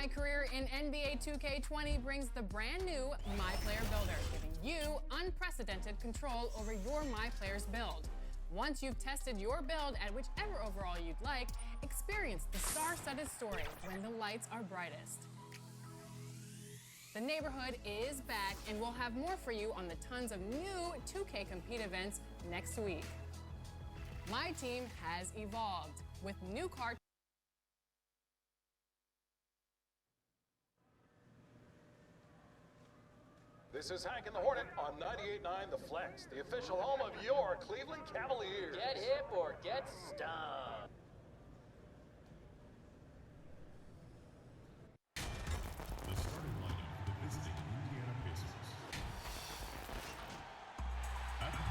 My Career in NBA 2K20 brings the brand new My Player Builder, giving you unprecedented control over your My Players build. Once you've tested your build at whichever overall you'd like, experience the star-studded story when the lights are brightest. The neighborhood is back, and we'll have more for you on the tons of new 2K Compete events next week. My team has evolved with new cards. This is Hank and the Hornet on 98.9 The Flex, the official home of your Cleveland Cavaliers. Get hip or get stung. The starting lineup for the visiting Indiana Pacers. At the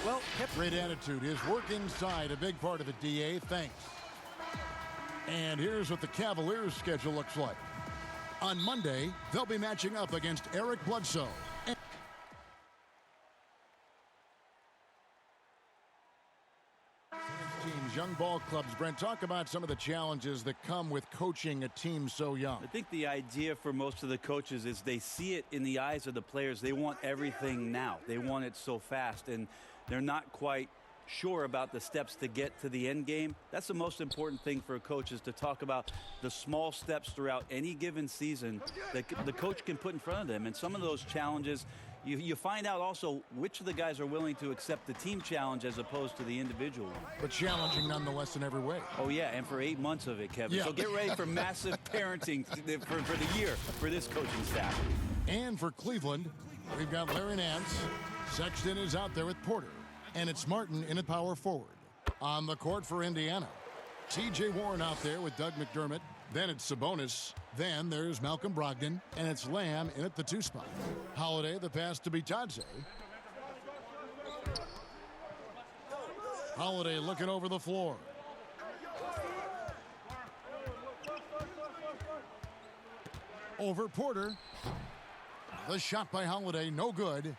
Well, great attitude. His work inside, a big part of it, DA. Thanks. And here's what the Cavaliers' schedule looks like. On Monday, they'll be matching up against Eric Bledsoe. Teams, young ball clubs. Brent, talk about some of the challenges that come with coaching a team so young. I think the idea for most of the coaches is they see it in the eyes of the players. They want everything now. They want it so fast, and they're not quite sure about the steps to get to the end game. That's the most important thing for a coach, is to talk about the small steps throughout any given season that the coach can put in front of them. And some of those challenges, you find out also which of the guys are willing to accept the team challenge as opposed to the individual one. But challenging nonetheless in every way. Oh, yeah, and for 8 months of it, Kevin. Yeah. So get ready for massive parenting for the year for this coaching staff. And for Cleveland, we've got Larry Nance. Sexton is out there with Porter. And it's Martin in at power forward. On the court for Indiana, T.J. Warren out there with Doug McDermott. Then it's Sabonis. Then there's Malcolm Brogdon. And it's Lamb in at the 2 spot. Holiday, the pass to Bitadze. Holiday looking over the floor. Over Porter. The shot by Holiday, no good.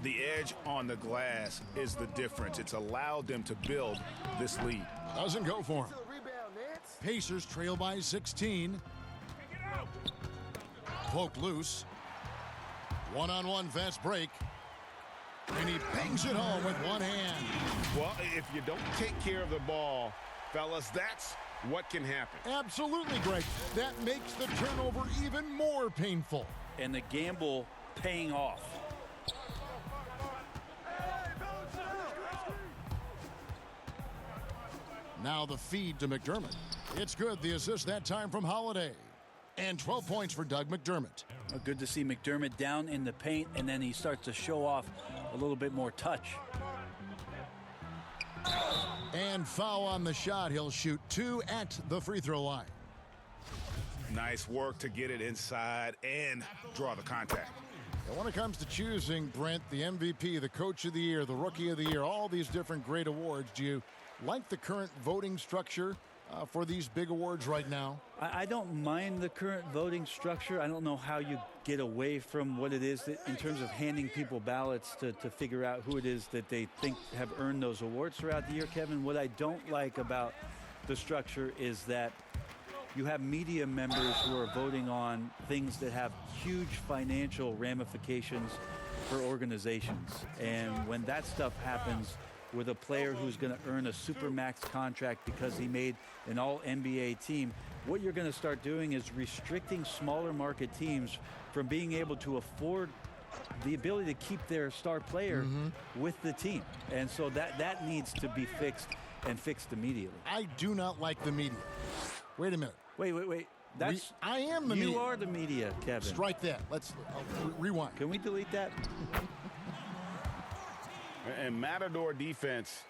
The edge on the glass is the difference. It's allowed them to build this lead. Doesn't go for him. Pacers trail by 16. Poke loose. One-on-one fast break. And he bangs it home with one hand. Well, if you don't take care of the ball, fellas, that's what can happen. Absolutely, Greg. That makes the turnover even more painful. And the gamble paying off. Now the feed to McDermott. It's good. The assist that time from Holiday. And 12 points for Doug McDermott. Good to see McDermott down in the paint, and then he starts to show off a little bit more touch. And foul on the shot. He'll shoot 2 at the free throw line. Nice work to get it inside and draw the contact. And when it comes to choosing, Brent, the MVP, the Coach of the Year, the Rookie of the Year, all these different great awards, do you like the current voting structure for these big awards right now? I don't mind the current voting structure. I don't know how you get away from what it is that, in terms of handing people ballots to figure out who it is that they think have earned those awards throughout the year, Kevin. What I don't like about the structure is that you have media members who are voting on things that have huge financial ramifications for organizations. And when that stuff happens with a player who's going to earn a supermax contract because he made an all-NBA team, what you're going to start doing is restricting smaller market teams from being able to afford the ability to keep their star player with the team. And so that needs to be fixed, and fixed immediately. I do not like the media. Wait a minute. Wait. I am the media. You are the media, Kevin. Strike that. Let's rewind. Can we delete that? And Matador defense,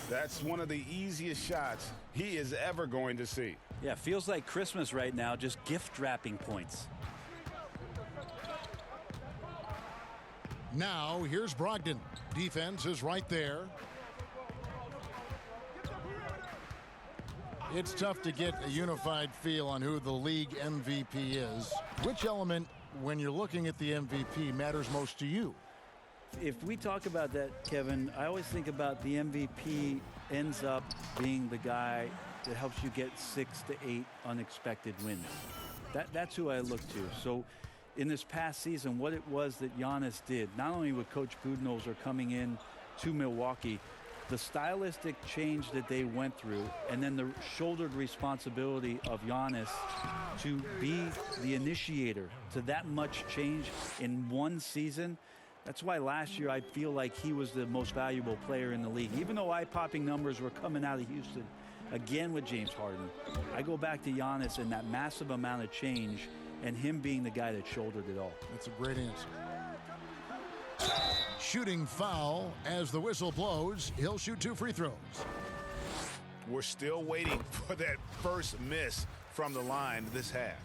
that's one of the easiest shots he is ever going to see. Yeah, feels like Christmas right now, just gift wrapping points. Now, here's Brogdon. Defense is right there. It's tough to get a unified feel on who the league MVP is. Which element, when you're looking at the MVP, matters most to you? If we talk about that, Kevin, I always think about the MVP ends up being the guy that helps you get 6 to 8 unexpected wins. That's who I look to. So in this past season, what it was that Giannis did, not only with Coach Budenholzer coming in to Milwaukee, the stylistic change that they went through, and then the shouldered responsibility of Giannis to be the initiator to that much change in one season. That's why last year I feel like he was the most valuable player in the league. Even though eye-popping numbers were coming out of Houston, again with James Harden, I go back to Giannis and that massive amount of change and him being the guy that shouldered it all. That's a great answer. Shooting foul as the whistle blows. He'll shoot 2 free throws. We're still waiting for that first miss from the line this half.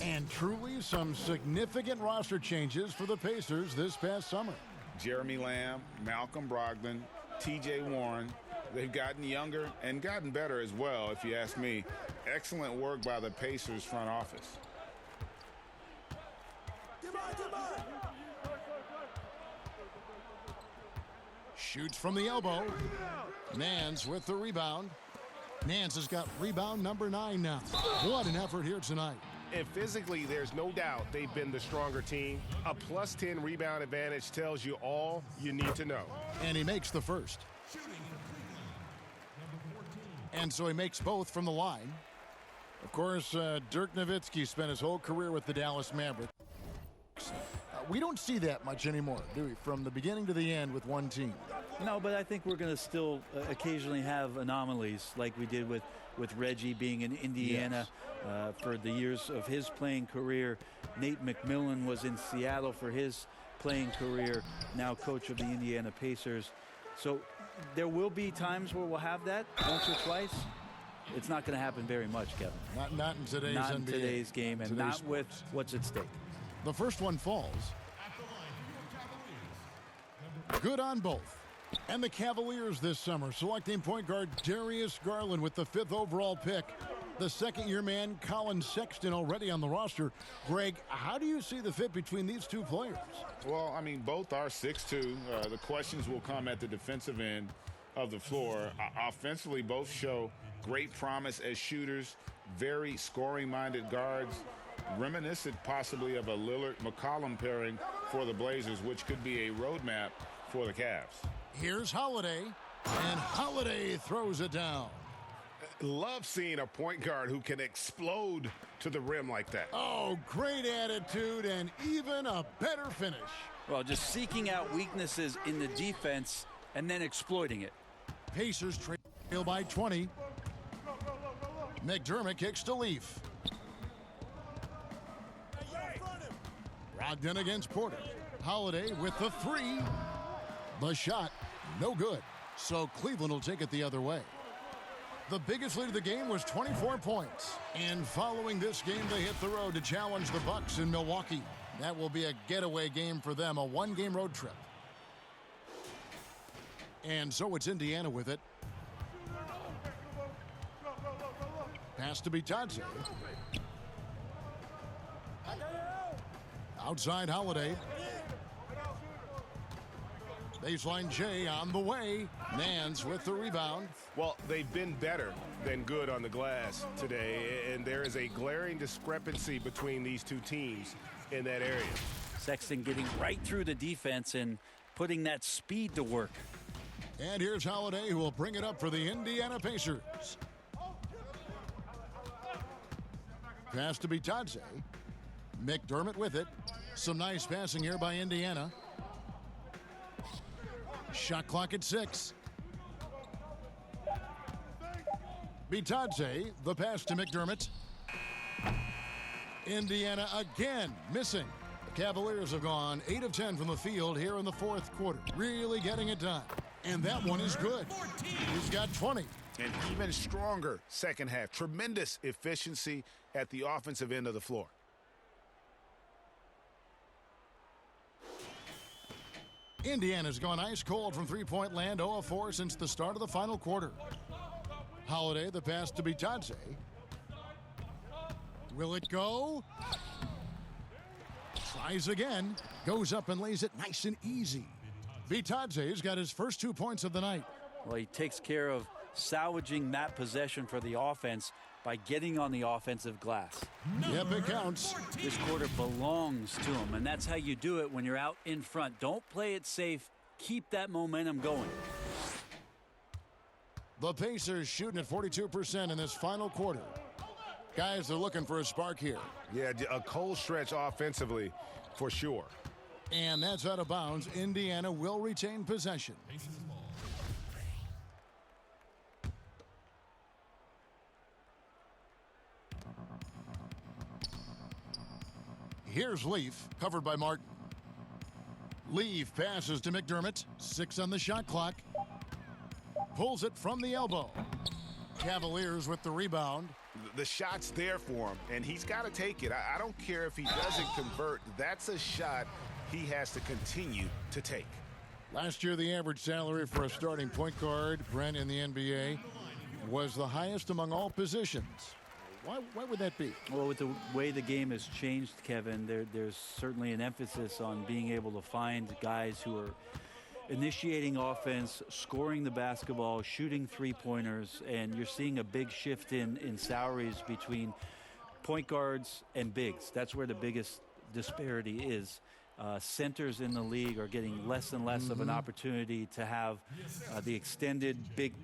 And truly some significant roster changes for the Pacers this past summer. Jeremy Lamb, Malcolm Brogdon, T.J. Warren, they've gotten younger and gotten better as well, if you ask me. Excellent work by the Pacers front office. Shoots from the elbow. Nance with the rebound. Nance has got rebound number 9 now. What an effort here tonight. And physically, there's no doubt they've been the stronger team. A plus 10 rebound advantage tells you all you need to know. And he makes the first. And so he makes both from the line. Of course, Dirk Nowitzki spent his whole career with the Dallas Mavericks. We don't see that much anymore, do we? From the beginning to the end with one team. No, but I think we're going to still occasionally have anomalies like we did with Reggie being in Indiana for the years of his playing career. Nate McMillan was in Seattle for his playing career, now coach of the Indiana Pacers. So there will be times where we'll have that once or twice. It's not going to happen very much, Kevin. Not in today's Not in NBA. today's game, and Today's not sports. with what's at stake. The first one falls. Good on both. And the Cavaliers this summer selecting point guard Darius Garland with the 5th overall pick. The second-year man Colin Sexton already on the roster. Greg, how do you see the fit between these two players? Well, I mean, both are 6'2". The questions will come at the defensive end of the floor. Offensively, both show great promise as shooters, very scoring-minded guards, reminiscent possibly of a Lillard-McCollum pairing for the Blazers, which could be a roadmap for the Cavs. Here's Holiday, and Holiday throws it down. Love seeing a point guard who can explode to the rim like that. Oh, great attitude and even a better finish. Well, just seeking out weaknesses in the defense and then exploiting it. Pacers trail by 20. McDermott kicks to Leaf. Brogdon against Porter. Holiday with the 3. The shot, no good. So Cleveland will take it the other way. The biggest lead of the game was 24 points. And following this game, they hit the road to challenge the Bucks in Milwaukee. That will be a getaway game for them, a one-game road trip. And so it's Indiana with it. Pass to Bitadze. Outside Holiday. Baseline J on the way. Nance with the rebound. Well, they've been better than good on the glass today, and there is a glaring discrepancy between these two teams in that area. Sexton getting right through the defense and putting that speed to work. And here's Holiday, who will bring it up for the Indiana Pacers. Pass to Bitadze. McDermott with it. Some nice passing here by Indiana. Shot clock at 6. Bitadze, the pass to McDermott. Indiana again missing. The Cavaliers have gone 8 of 10 from the field here in the fourth quarter. Really getting it done. And that one is good. He's got 20. An even stronger second half. Tremendous efficiency at the offensive end of the floor. Indiana's gone ice cold from three-point land, 0 of 4 since the start of the final quarter. Holiday, the pass to Bitadze. Will it go? Tries again. Goes up and lays it nice and easy. Vitadze's got his first 2 points of the night. Well, he takes care of salvaging that possession for the offense by getting on the offensive glass. Yep, it counts. This quarter belongs to him, and that's how you do it when you're out in front. Don't play it safe. Keep that momentum going. The Pacers shooting at 42% in this final quarter. Guys, they're looking for a spark here. Yeah, a cold stretch offensively for sure. And that's out of bounds. Indiana will retain possession. Here's Leaf, covered by Martin. Leaf passes to McDermott. 6 on the shot clock. Pulls it from the elbow. Cavaliers with the rebound. The shot's there for him, and he's got to take it. I don't care if he doesn't convert. That's a shot he has to continue to take. Last year, the average salary for a starting point guard, Brent, in the NBA, was the highest among all positions. Why would that be? Well, with the way the game has changed, Kevin, there's certainly an emphasis on being able to find guys who are initiating offense, scoring the basketball, shooting three-pointers, and you're seeing a big shift in salaries between point guards and bigs. That's where the biggest disparity is. Centers in the league are getting less and less of an opportunity to have the extended big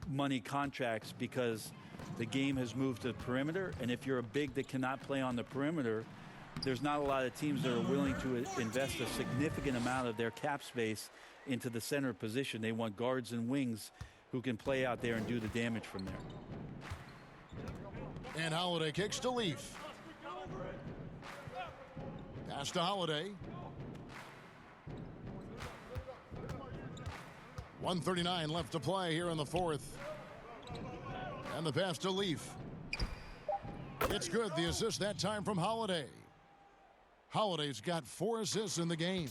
money contracts because the game has moved to the perimeter, and if you're a big that cannot play on the perimeter, there's not a lot of teams that are willing to invest a significant amount of their cap space into the center position. They want guards and wings who can play out there and do the damage from there. And Holiday kicks to Leaf. Pass to Holiday. 1:39 left to play here in the fourth. And the pass to Leaf. It's good. The assist that time from Holiday. Holiday's got 4 assists in the game.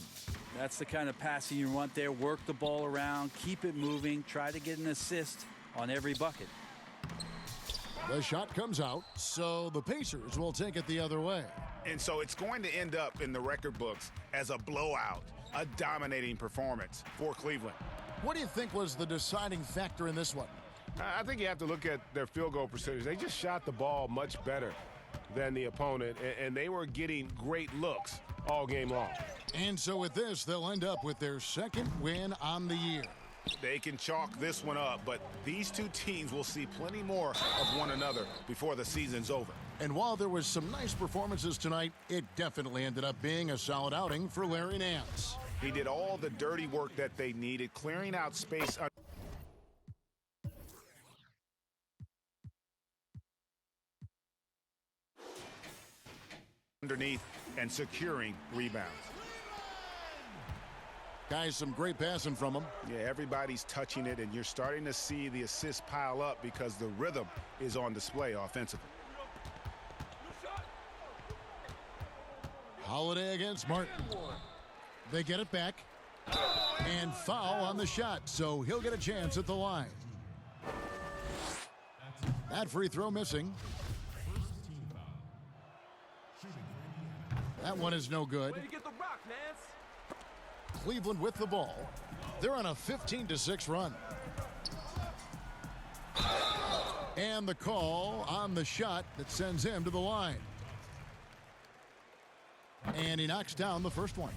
That's the kind of passing you want there. Work the ball around, keep it moving, try to get an assist on every bucket. The shot comes out, so the Pacers will take it the other way. And so it's going to end up in the record books as a blowout, a dominating performance for Cleveland. What do you think was the deciding factor in this one? I think you have to look at their field goal percentage. They just shot the ball much better than the opponent, and they were getting great looks all game long. And so with this, they'll end up with their second win on the year. They can chalk this one up, but these two teams will see plenty more of one another before the season's over. And while there was some nice performances tonight, it definitely ended up being a solid outing for Larry Nance. He did all the dirty work that they needed, clearing out space underneath and securing rebounds. Guys, some great passing from him. Yeah, everybody's touching it, and you're starting to see the assists pile up because the rhythm is on display offensively. Holiday against Martin. They get it back. And foul on the shot, so he'll get a chance at the line. That free throw missing. That one is no good. Cleveland with the ball. They're on a 15-6 run. And the call on the shot that sends him to the line. And he knocks down the first one.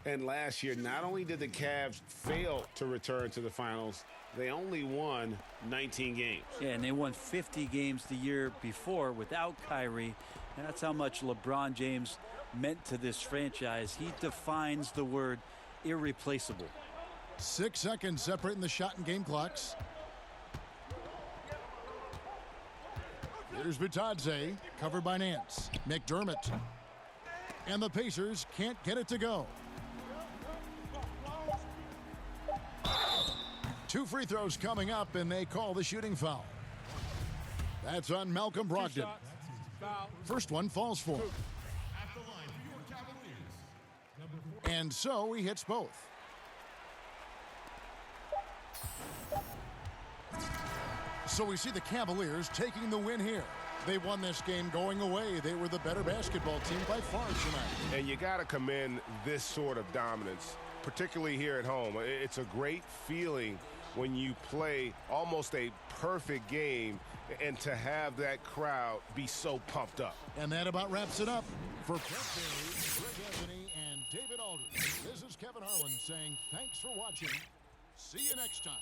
And last year, not only did the Cavs fail to return to the finals, they only won 19 games. Yeah, and they won 50 games the year before without Kyrie. And that's how much LeBron James meant to this franchise. He defines the word irreplaceable. 6 seconds separating the shot and game clocks. Here's Bitadze, covered by Nance. McDermott. And the Pacers can't get it to go. 2 free throws coming up, and they call the shooting foul. That's on Malcolm Brogdon. First one falls for him. And so he hits both. So we see the Cavaliers taking the win here. They won this game going away. They were the better basketball team by far tonight. And you got to commend this sort of dominance particularly here at home. It's a great feeling when you play almost a perfect game and to have that crowd be so pumped up. And that about wraps it up. For Brett Barry, Greg Anthony, and David Aldridge, this is Kevin Harlan saying thanks for watching. See you next time.